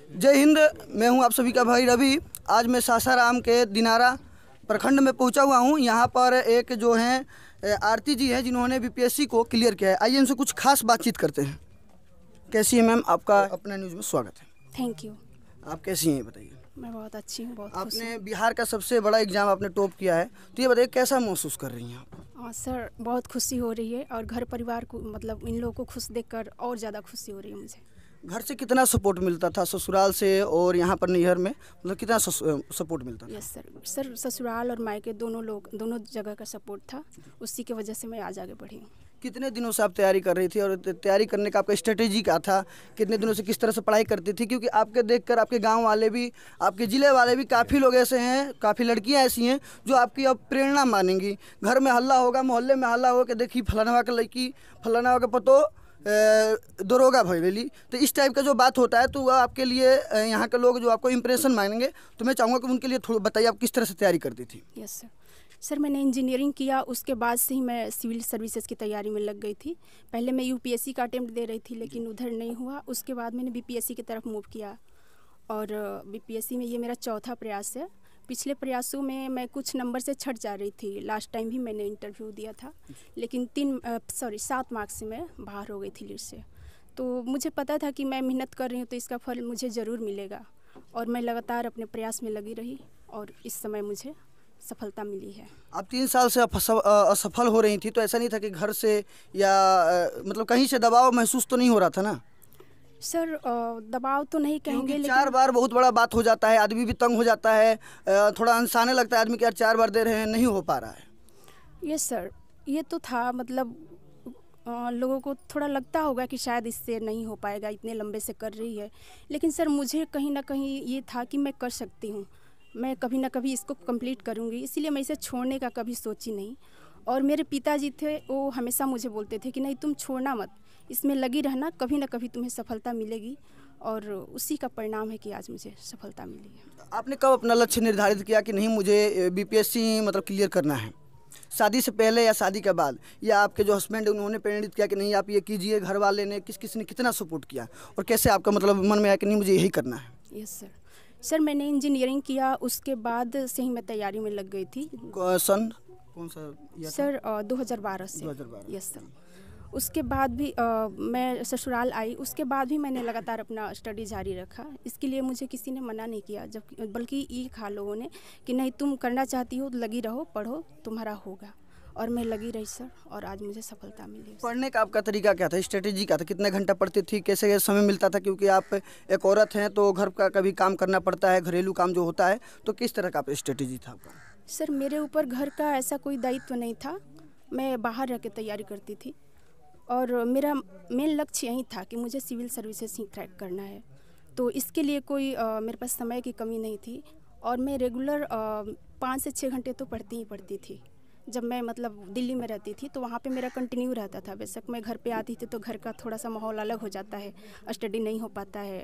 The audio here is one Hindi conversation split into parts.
जय हिंद। मैं हूं आप सभी का भाई रवि। आज मैं सासाराम के दिनारा प्रखंड में पहुंचा हुआ हूं। यहां पर एक जो हैं आरती जी हैं जिन्होंने बीपीएससी को क्लियर किया है। आइए इनसे कुछ खास बातचीत करते हैं। कैसी है मैम? आपका अपना न्यूज़ में स्वागत है। Thank you. आप कैसी हैं बताइए? मैं बहुत अच्छी हूँ, बहुत खुश आपने हूँ। बिहार का सबसे बड़ा एग्ज़ाम आपने टॉप किया है, तो ये बताइए कैसा महसूस कर रही हैं आप? सर बहुत खुशी हो रही है और घर परिवार को मतलब इन लोगों को खुश देखकर और ज़्यादा खुशी हो रही है मुझे। घर से कितना सपोर्ट मिलता था, ससुराल से और यहाँ पर नैहर में, मतलब कितना सपोर्ट मिलता था? यस सर ससुराल और मायके दोनों जगह का सपोर्ट था। उसी की वजह से मैं आज आगे बढ़ी हूँ। कितने दिनों से आप तैयारी कर रही थी और तैयारी करने का आपका स्ट्रेटेजी क्या था? कितने दिनों से किस तरह से पढ़ाई करती थी? क्योंकि आपके देखकर आपके गांव वाले भी, आपके ज़िले वाले भी, काफ़ी लोग ऐसे हैं, काफ़ी लड़कियां ऐसी हैं जो आपकी अब प्रेरणा मानेंगी। घर में हल्ला होगा, मोहल्ले में हल्ला होगा कि देखी फलाना का लड़की, फलाना का पतो दरोगा भई गई। तो इस टाइप का जो बात होता है तो वह आपके लिए यहाँ के लोग जो आपको इम्प्रेशन मानेंगे, तो मैं चाहूँगा कि उनके लिए थोड़ा बताइए आप किस तरह से तैयारी करती थी? यस सर मैंने इंजीनियरिंग किया, उसके बाद से ही मैं सिविल सर्विसेज की तैयारी में लग गई थी। पहले मैं यूपीएससी का अटेम्प्ट दे रही थी लेकिन उधर नहीं हुआ। उसके बाद मैंने बीपीएससी की तरफ मूव किया और बीपीएससी में ये मेरा चौथा प्रयास है। पिछले प्रयासों में मैं कुछ नंबर से छट जा रही थी। लास्ट टाइम भी मैंने इंटरव्यू दिया था लेकिन 7 मार्क्स से मैं बाहर हो गई थी लिस्ट से। तो मुझे पता था कि मैं मेहनत कर रही हूँ तो इसका फल मुझे ज़रूर मिलेगा और मैं लगातार अपने प्रयास में लगी रही और इस समय मुझे सफलता मिली है। आप 3 साल से असफल हो रही थी, तो ऐसा नहीं था कि घर से या मतलब कहीं से दबाव महसूस तो नहीं हो रहा था ना? सर दबाव तो नहीं कहेंगे क्योंकि लेकिन 4 बार बहुत बड़ा बात हो जाता है, आदमी भी तंग हो जाता है। थोड़ा अनसाने लगता है आदमी कि यार 4 बार दे रहे हैं, नहीं हो पा रहा है। यस सर, ये तो था मतलब लोगों को थोड़ा लगता होगा कि शायद इससे नहीं हो पाएगा, इतने लंबे से कर रही है। लेकिन सर मुझे कहीं ना कहीं ये था कि मैं कर सकती हूँ, मैं कभी ना कभी इसको कंप्लीट करूँगी, इसीलिए मैं इसे छोड़ने का कभी सोची नहीं। और मेरे पिताजी थे, वो हमेशा मुझे बोलते थे कि नहीं तुम छोड़ना मत, इसमें लगी रहना, कभी ना कभी तुम्हें सफलता मिलेगी। और उसी का परिणाम है कि आज मुझे सफलता मिली है। आपने कब अपना लक्ष्य निर्धारित किया कि नहीं मुझे बीपीएससी मतलब क्लियर करना है? शादी से पहले या शादी के बाद? या आपके जो हस्बैंड है उन्होंने प्रेरित किया कि नहीं आप ये कीजिए? घर वाले ने किस ने कितना सपोर्ट किया और कैसे आपका मतलब मन में आया कि नहीं मुझे यही करना है? यस सर मैंने इंजीनियरिंग किया, उसके बाद से ही मैं तैयारी में लग गई थी। सन कौन सा ईयर था? सर 2012 से। 2012। Yes sir. उसके बाद भी मैं ससुराल आई, उसके बाद भी मैंने लगातार अपना स्टडी जारी रखा। इसके लिए मुझे किसी ने मना नहीं किया, जब बल्कि ये कहा लोगों ने कि नहीं तुम करना चाहती हो तो लगी रहो, पढ़ो, तुम्हारा होगा। और मैं लगी रही सर और आज मुझे सफलता मिली। पढ़ने का आपका तरीका क्या था, स्ट्रेटेजी क्या था? कितने घंटा पढ़ती थी, कैसे समय मिलता था? क्योंकि आप एक औरत हैं तो घर का कभी काम करना पड़ता है, घरेलू काम जो होता है, तो किस तरह का स्ट्रेटेजी था आपका? सर मेरे ऊपर घर का ऐसा कोई दायित्व नहीं था, मैं बाहर रह के तैयारी करती थी और मेरा मेन लक्ष्य यही था कि मुझे सिविल सर्विसेज ही क्रैक करना है। तो इसके लिए कोई मेरे पास समय की कमी नहीं थी और मैं रेगुलर 5 से 6 घंटे तो पढ़ती थी। जब मैं मतलब दिल्ली में रहती थी तो वहाँ पे मेरा कंटिन्यू रहता था। बेशक मैं घर पे आती थी तो घर का थोड़ा सा माहौल अलग हो जाता है, स्टडी नहीं हो पाता है,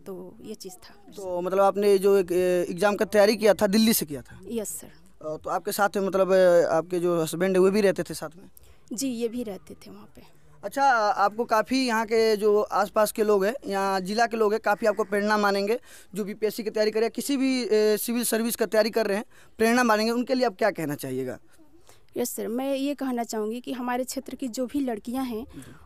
तो ये चीज़ था। तो मतलब आपने जो एक एग्ज़ाम का तैयारी किया था दिल्ली से किया था? Yes sir. तो आपके साथ में मतलब आपके जो हस्बैंड है वो भी रहते थे साथ में? जी ये भी रहते थे वहाँ पे। अच्छा, आपको काफ़ी यहाँ के जो आसपास के लोग हैं, यहाँ जिला के लोग हैं, काफ़ी आपको प्रेरणा मानेंगे। जो बीपीएससी की तैयारी कर रहे हैं, किसी भी सिविल सर्विस का तैयारी कर रहे हैं, प्रेरणा मानेंगे। उनके लिए आप क्या कहना चाहिएगा? यस सर, मैं ये कहना चाहूँगी कि हमारे क्षेत्र की जो भी लड़कियां हैं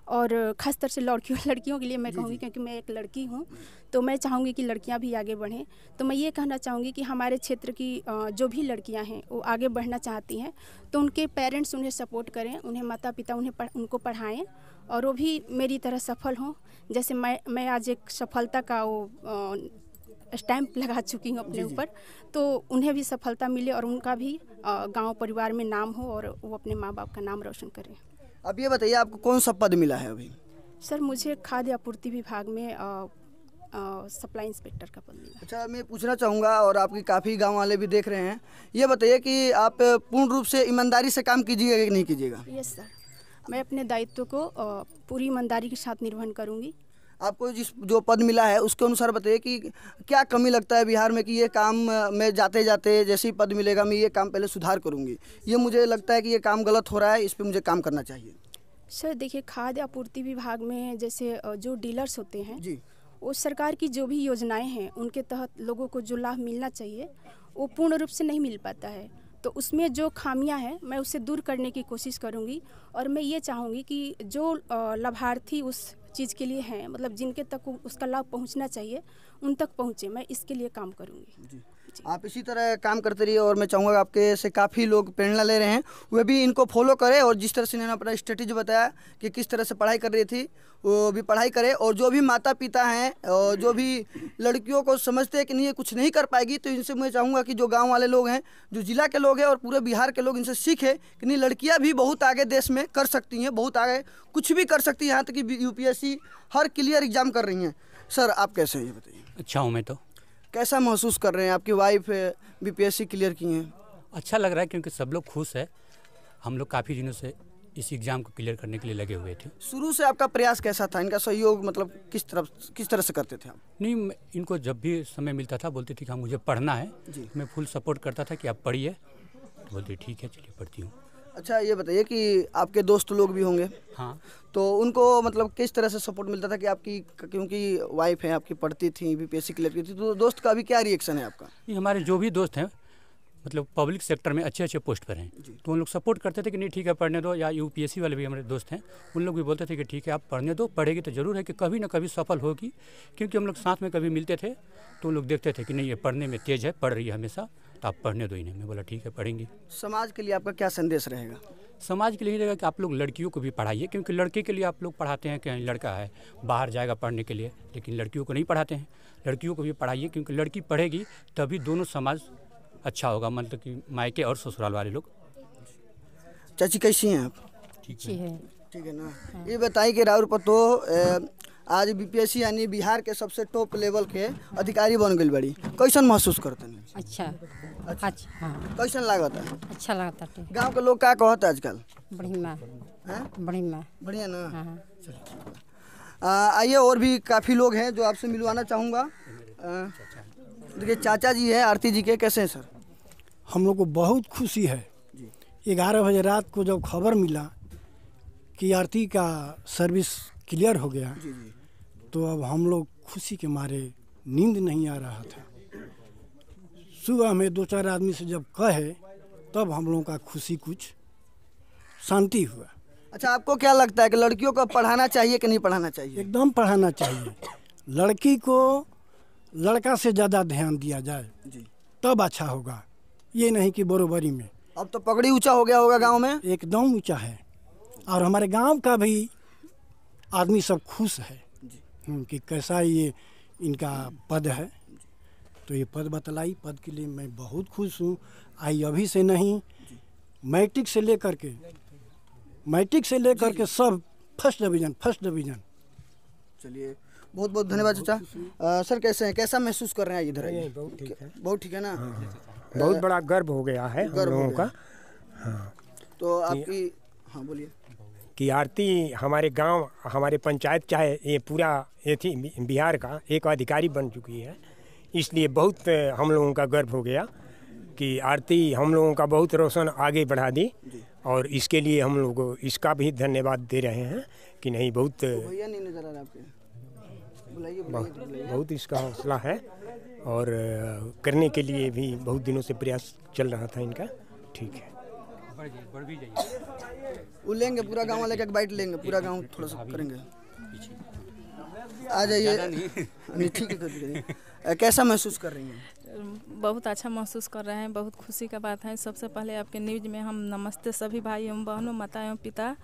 और ख़ासतर से लड़कियों के लिए मैं कहूँगी क्योंकि मैं एक लड़की हूँ, तो मैं चाहूँगी कि लड़कियां भी आगे बढ़ें। तो मैं ये कहना चाहूँगी कि हमारे क्षेत्र की जो भी लड़कियां हैं वो आगे बढ़ना चाहती हैं तो उनके पेरेंट्स उन्हें सपोर्ट करें, उन्हें माता पिता उनको पढ़ाएँ और वो भी मेरी तरह सफल हों। जैसे मैं आज एक सफलता का वो स्टैम्प लगा चुकी हूँ अपने ऊपर, तो उन्हें भी सफलता मिले और उनका भी गांव परिवार में नाम हो और वो अपने माँ बाप का नाम रोशन करें। अब ये बताइए आपको कौन सा पद मिला है अभी? सर मुझे खाद्य आपूर्ति विभाग में सप्लाई इंस्पेक्टर का पद मिला। अच्छा, मैं पूछना चाहूँगा और आपकी काफ़ी गांव वाले भी देख रहे हैं, ये बताइए कि आप पूर्ण रूप से ईमानदारी से काम कीजिएगा कि नहीं कीजिएगा? यस सर, मैं अपने दायित्व को पूरी ईमानदारी के साथ निर्वहन करूँगी। आपको जो पद मिला है उसके अनुसार बताइए कि क्या कमी लगता है बिहार में कि ये काम मैं जाते जाते जैसे ही पद मिलेगा मैं ये काम पहले सुधार करूँगी, ये मुझे लगता है कि ये काम गलत हो रहा है, इस पर मुझे काम करना चाहिए? सर देखिए, खाद्य आपूर्ति विभाग में जैसे जो डीलर्स होते हैं जी, वो सरकार की जो भी योजनाएं हैं उनके तहत लोगों को जो लाभ मिलना चाहिए वो पूर्ण रूप से नहीं मिल पाता है। तो उसमें जो खामियां हैं मैं उसे दूर करने की कोशिश करूंगी और मैं ये चाहूँगी कि जो लाभार्थी उस चीज़ के लिए हैं, मतलब जिनके तक उसका लाभ पहुंचना चाहिए उन तक पहुंचे, मैं इसके लिए काम करूंगी। जी। आप इसी तरह काम करते रहिए और मैं चाहूँगा आपके से काफ़ी लोग प्रेरणा ले रहे हैं, वे भी इनको फॉलो करें और जिस तरह से इन्होंने अपना स्ट्रेटेजी बताया कि किस तरह से पढ़ाई कर रही थी वो भी पढ़ाई करें। और जो भी माता पिता हैं और जो भी लड़कियों को समझते हैं कि नहीं ये कुछ नहीं कर पाएगी, तो इनसे मैं चाहूँगा कि जो गाँव वाले लोग हैं, जो जिला के लोग हैं और पूरे बिहार के लोग, इनसे सीखें कि नहीं लड़कियाँ भी बहुत आगे देश में कर सकती हैं, बहुत आगे कुछ भी कर सकती हैं, यहाँ तक कि UPSC हर क्लियर एग्जाम कर रही हैं। सर आप कैसे हैं ये बताइए? अच्छा हूँ मैं तो। कैसा महसूस कर रहे हैं? आपकी वाइफ BPSC क्लियर की हैं। अच्छा लग रहा है क्योंकि सब लोग खुश है। हम लोग काफ़ी दिनों से इस एग्ज़ाम को क्लियर करने के लिए लगे हुए थे। शुरू से आपका प्रयास कैसा था? इनका सहयोग मतलब किस तरह से करते थे आप? नहीं, इनको जब भी समय मिलता था बोलती थी कि हाँ मुझे पढ़ना है, मैं फुल सपोर्ट करता था कि आप पढ़िए, तो बोलती ठीक है चलिए पढ़ती हूँ। अच्छा ये बताइए कि आपके दोस्त लोग भी होंगे, हाँ, तो उनको मतलब किस तरह से सपोर्ट मिलता था कि आपकी, क्योंकि वाइफ है आपकी पढ़ती थी, BPSC क्लियर की थी, तो दोस्त का अभी क्या रिएक्शन है आपका? ये हमारे जो भी दोस्त हैं मतलब पब्लिक सेक्टर में अच्छे अच्छे पोस्ट पर हैं, तो उन लोग सपोर्ट करते थे कि नहीं ठीक है पढ़ने दो। या UPSC वाले भी हमारे दोस्त हैं, उन लोग भी बोलते थे कि ठीक है आप पढ़ने दो, पढ़ेगी तो ज़रूर है कि कभी ना कभी सफल होगी। क्योंकि हम लोग साथ में कभी मिलते थे तो उन लोग देखते थे कि नहीं ये पढ़ने में तेज़ है, पढ़ रही है हमेशा, तो आप पढ़ने दो इन्हें। मैं बोला ठीक है पढ़ेंगी। समाज के लिए आपका क्या संदेश रहेगा? समाज के लिए रहेगा कि आप लोग लड़कियों को भी पढ़ाइए, क्योंकि लड़के के लिए आप लोग पढ़ाते हैं कि लड़का है बाहर जाएगा पढ़ने के लिए, लेकिन लड़कियों को नहीं पढ़ाते हैं। लड़कियों को भी पढ़ाइए क्योंकि लड़की पढ़ेगी तभी दोनों समाज अच्छा होगा, मतलब कि मायके और ससुराल वाले लोग। चाची कैसी हैं आप? ठीक है ना। ये बताइए कि राउर पतो आज BPSC यानी बिहार के सबसे टॉप लेवल के अधिकारी बन गई बड़ी, कैसन महसूस करते हैं? अच्छा हाँ, कैसन लागत है? अच्छा लगता है। गांव के लोग क्या कहते आजकल? बढ़िया ना। हाँ। आइए और भी काफ़ी लोग हैं जो आपसे मिलवाना चाहूँगा। देखिए चाचा जी है आरती जी के, कैसे हैं सर? हम लोग को बहुत खुशी है। 11 बजे रात को जब खबर मिला कि आरती का सर्विस क्लियर हो गया, तो अब हम लोग खुशी के मारे नींद नहीं आ रहा था। सुबह में 2-4 आदमी से जब कहे तब हम लोगों का खुशी कुछ शांति हुआ। अच्छा आपको क्या लगता है कि लड़कियों को पढ़ाना चाहिए कि नहीं पढ़ाना चाहिए? एकदम पढ़ाना चाहिए। लड़की को लड़का से ज़्यादा ध्यान दिया जाए तब अच्छा होगा, ये नहीं कि बरोबरी में। अब तो पगड़ी ऊंचा हो गया होगा गांव में? एकदम ऊंचा है और हमारे गांव का भी आदमी सब खुश है कि कैसा ये इनका पद है। तो ये पद बतलाई, पद के लिए मैं बहुत खुश हूँ। आई अभी से नहीं, मैट्रिक से लेकर के सब फर्स्ट डिवीज़न। चलिए बहुत बहुत धन्यवाद चाचा। सर कैसे हैं, कैसा महसूस कर रहे हैं इधर? बहुत ठीक है ना। बहुत बड़ा गर्व हो गया है हम लोगों का। हाँ। तो आपकी हाँ बोलिए कि आरती हमारे गांव, हमारे पंचायत, चाहे ये पूरा ये थी बिहार का एक अधिकारी बन चुकी है, इसलिए बहुत हम लोगों का गर्व हो गया कि आरती हम लोगों का बहुत रोशन आगे बढ़ा दी। और इसके लिए हम लोग इसका भी धन्यवाद दे रहे हैं कि नहीं बहुत भैया नहीं नजर आ रहा आपके, बहुत इसका हौसला है और करने के लिए भी बहुत दिनों से प्रयास चल रहा था इनका। ठीक है, बढ़ भी जाइए। वो लेंगे पूरा गांव वाले का बाइट लेंगे, पूरा गांव थोड़ा सा करेंगे। आ जाइए। नहीं ठीक है। कैसा महसूस कर रही हैं? बहुत अच्छा महसूस कर रहे हैं, बहुत खुशी का बात है। सबसे पहले आपके न्यूज़ में हम नमस्ते सभी भाई एवं बहनों, माता एवं पिता,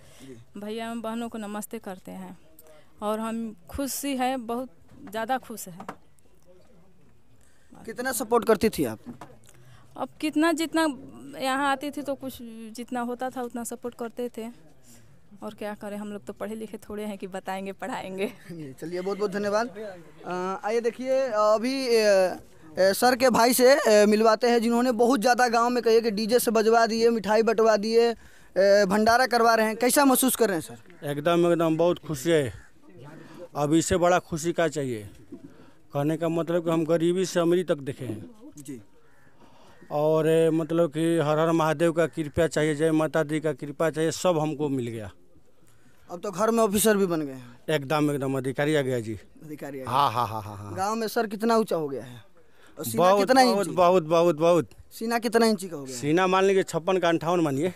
भैया एवं बहनों को नमस्ते करते हैं और हम खुशी है, बहुत ज़्यादा खुश है। कितना सपोर्ट करती थी आप? अब कितना, जितना यहाँ आती थी तो कुछ जितना होता था उतना सपोर्ट करते थे, और क्या करें, हम लोग तो पढ़े लिखे थोड़े हैं कि बताएंगे पढ़ाएंगे। चलिए बहुत बहुत धन्यवाद। आइए देखिए अभी सर के भाई से मिलवाते हैं जिन्होंने बहुत ज़्यादा गांव में कहिए कि डीजे से बजवा दिए, मिठाई बंटवा दिए, भंडारा करवा रहे हैं। कैसा महसूस कर रहे हैं सर? एकदम बहुत खुशी है। अब इससे बड़ा खुशी का चाहिए? कहने का मतलब कि हम गरीबी से अमीरी तक देखे हैं जी। और मतलब कि हर हर महादेव का कृपा चाहिए, जय माता दी का कृपा चाहिए, सब हमको मिल गया। अब तो घर में ऑफिसर भी बन गए हैं। एकदम अधिकारी आ गया जी। अधिकारी आ गए। हाँ हाँ हाँ हाँ हाँ। गांव में सर कितना ऊंचा हो गया है? और सीना बहुत कितना बहुत इंची? बहुत बहुत बहुत। सीना कितना इंची का हो गया है? सीना मान लीजिए 56 का 58 मानिए।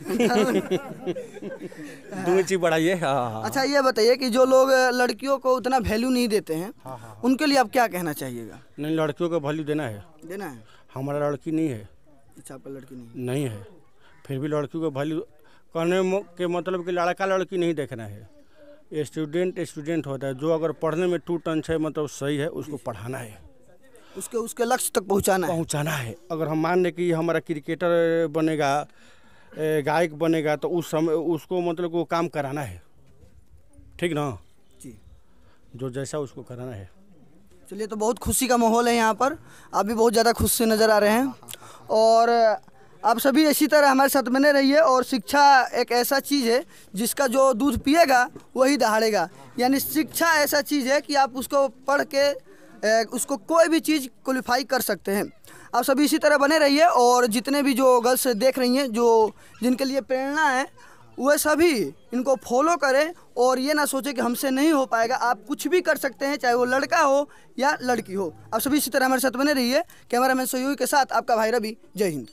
2 इंची बढ़ाइए। हाँ हाँ। अच्छा ये बताइए कि जो लोग लड़कियों को उतना वैल्यू नहीं देते हैं, हाँ। उनके लिए आप क्या कहना चाहिएगा? नहीं, लड़कियों को वैल्यू देना है। देना है? हमारा लड़की नहीं है। अच्छा, आपका लड़की नहीं? नहीं है, फिर भी लड़की को वैल्यू कहने के मतलब कि लड़का लड़की नहीं देखना है। स्टूडेंट होता है, जो अगर पढ़ने में 2 टन है मतलब सही है, उसको पढ़ाना है, उसके लक्ष्य तक पहुंचाना है। अगर हम मान लें कि हमारा क्रिकेटर बनेगा, गायक बनेगा, तो उस समय उसको मतलब वो काम कराना है, ठीक ना जी। जो जैसा उसको कराना है। चलिए, तो बहुत खुशी का माहौल है यहाँ पर, आप भी बहुत ज़्यादा खुश से नज़र आ रहे हैं। और आप सभी इसी तरह हमारे साथ बने रहिए। और शिक्षा एक ऐसा चीज़ है जिसका जो दूध पिएगा वही दहाड़ेगा। यानी शिक्षा ऐसा चीज़ है कि आप उसको पढ़ के उसको कोई भी चीज़ क्वालिफाई कर सकते हैं। आप सभी इसी तरह बने रहिए। और जितने भी जो गर्ल्स देख रही हैं, जो जिनके लिए प्रेरणा है, वह सभी इनको फॉलो करें और ये ना सोचें कि हमसे नहीं हो पाएगा। आप कुछ भी कर सकते हैं, चाहे वो लड़का हो या लड़की हो। आप सभी इसी तरह हमारे साथ बने रहिए। कैमरामैन सहयोगी के साथ आपका भाई रवि। जय हिंद।